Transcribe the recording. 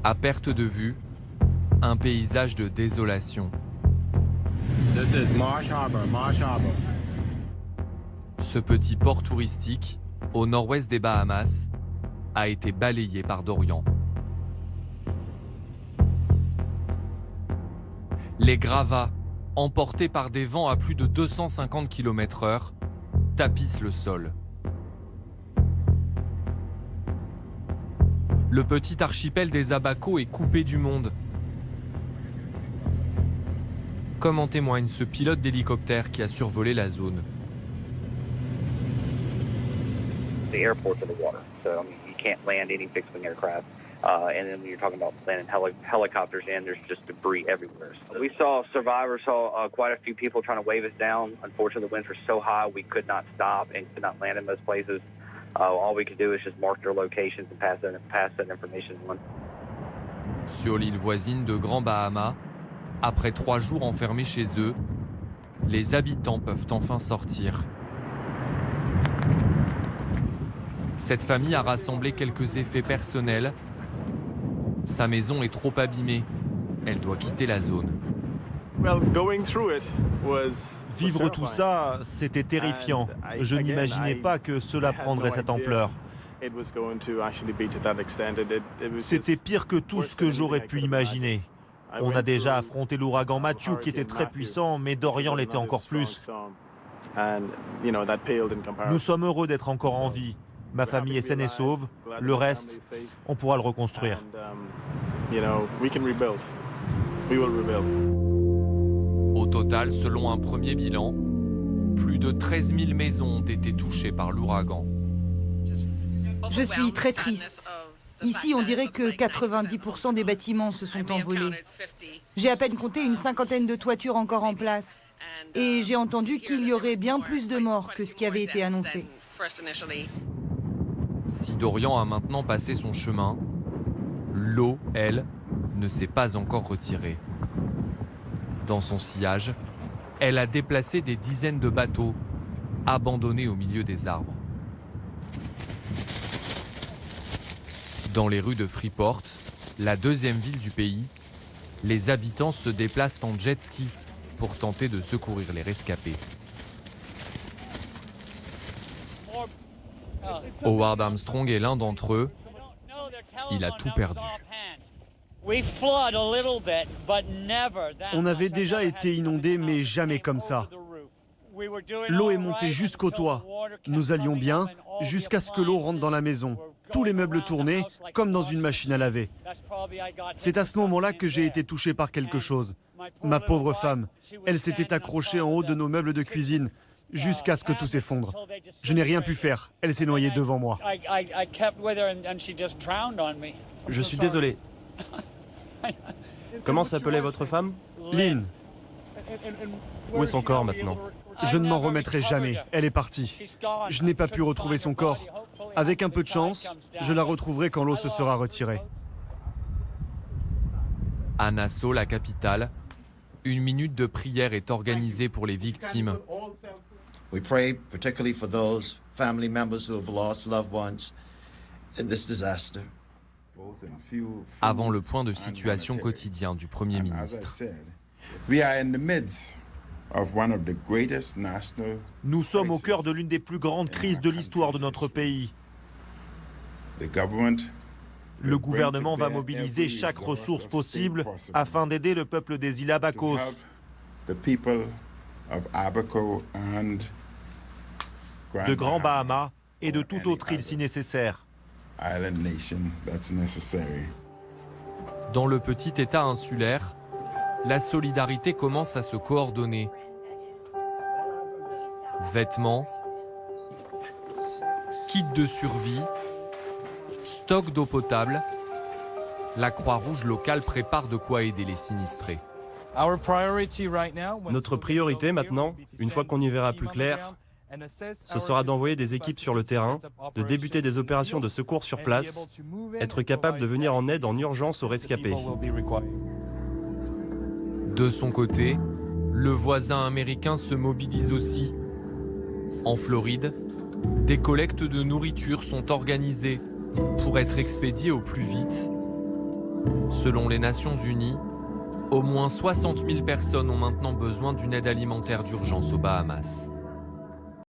À perte de vue, un paysage de désolation. This is Marsh Harbor, Marsh Harbor. Ce petit port touristique, au nord-ouest des Bahamas, a été balayé par Dorian. Les gravats, emportés par des vents à plus de 250 km/h, tapissent le sol. Le petit archipel des Abaco est coupé du monde. Comme en témoigne ce pilote d'hélicoptère qui a survolé la zone. The airports are the water, so I mean, you can't land any fixed-wing aircraft. And then when you're talking about landing helicopters in, there's just debris everywhere. So we saw survivors, quite a few people trying to wave us down. Unfortunately, the winds were so high we could not stop and could not land in those places. All we could do is just mark their locations and pass that information on. Sur l'île voisine de Grand Bahama, après 3 jours enfermés chez eux, les habitants peuvent enfin sortir. Cette famille a rassemblé quelques effets personnels. Sa maison est trop abîmée. Elle doit quitter la zone. Vivre tout ça, c'était terrifiant. Je n'imaginais pas que cela prendrait cette ampleur. C'était pire que tout ce que j'aurais pu imaginer. On a déjà affronté l'ouragan Matthew qui était très puissant, mais Dorian l'était encore plus. Nous sommes heureux d'être encore en vie. Ma famille est saine et sauve. Le reste, on pourra le reconstruire. Au total, selon un premier bilan, plus de 13 000 maisons ont été touchées par l'ouragan. Je suis très triste. Ici, on dirait que 90% des bâtiments se sont envolés. J'ai à peine compté une 50aine de toitures encore en place. Et j'ai entendu qu'il y aurait bien plus de morts que ce qui avait été annoncé. Si Dorian a maintenant passé son chemin, l'eau, elle, ne s'est pas encore retirée. Dans son sillage, elle a déplacé des dizaines de bateaux, abandonnés au milieu des arbres. Dans les rues de Freeport, la deuxième ville du pays, les habitants se déplacent en jet ski pour tenter de secourir les rescapés. Howard Armstrong est l'un d'entre eux. Il a tout perdu. On avait déjà été inondés, mais jamais comme ça. L'eau est montée jusqu'au toit. Nous allions bien, jusqu'à ce que l'eau rentre dans la maison. Tous les meubles tournaient, comme dans une machine à laver. C'est à ce moment-là que j'ai été touché par quelque chose. Ma pauvre femme, elle s'était accrochée en haut de nos meubles de cuisine, jusqu'à ce que tout s'effondre. Je n'ai rien pu faire, elle s'est noyée devant moi. Je suis désolé. Comment s'appelait votre femme? Lynn, Où est son corps maintenant? je ne m'en remettrai jamais, elle est partie. Je n'ai pas pu retrouver son corps. Avec un peu de chance, je la retrouverai quand l'eau se sera retirée. À Nassau, la capitale, une minute de prière est organisée pour les victimes. We pray particularly for those family members who have lost loved ones in this disaster. Avant le point de situation quotidien du Premier ministre. Nous sommes au cœur de l'une des plus grandes crises de l'histoire de notre pays. Le gouvernement va mobiliser chaque ressource possible afin d'aider le peuple des îles Abacos. De Grand Bahama et de toute autre île si nécessaire. Dans le petit État insulaire, la solidarité commence à se coordonner. Vêtements, kit de survie, stock d'eau potable, la Croix-Rouge locale prépare de quoi aider les sinistrés. Notre priorité maintenant, une fois qu'on y verra plus clair, ce sera d'envoyer des équipes sur le terrain, de débuter des opérations de secours sur place, être capable de venir en aide en urgence aux rescapés. De son côté, le voisin américain se mobilise aussi. En Floride, des collectes de nourriture sont organisées pour être expédiées au plus vite. Selon les Nations Unies, au moins 60 000 personnes ont maintenant besoin d'une aide alimentaire d'urgence aux Bahamas.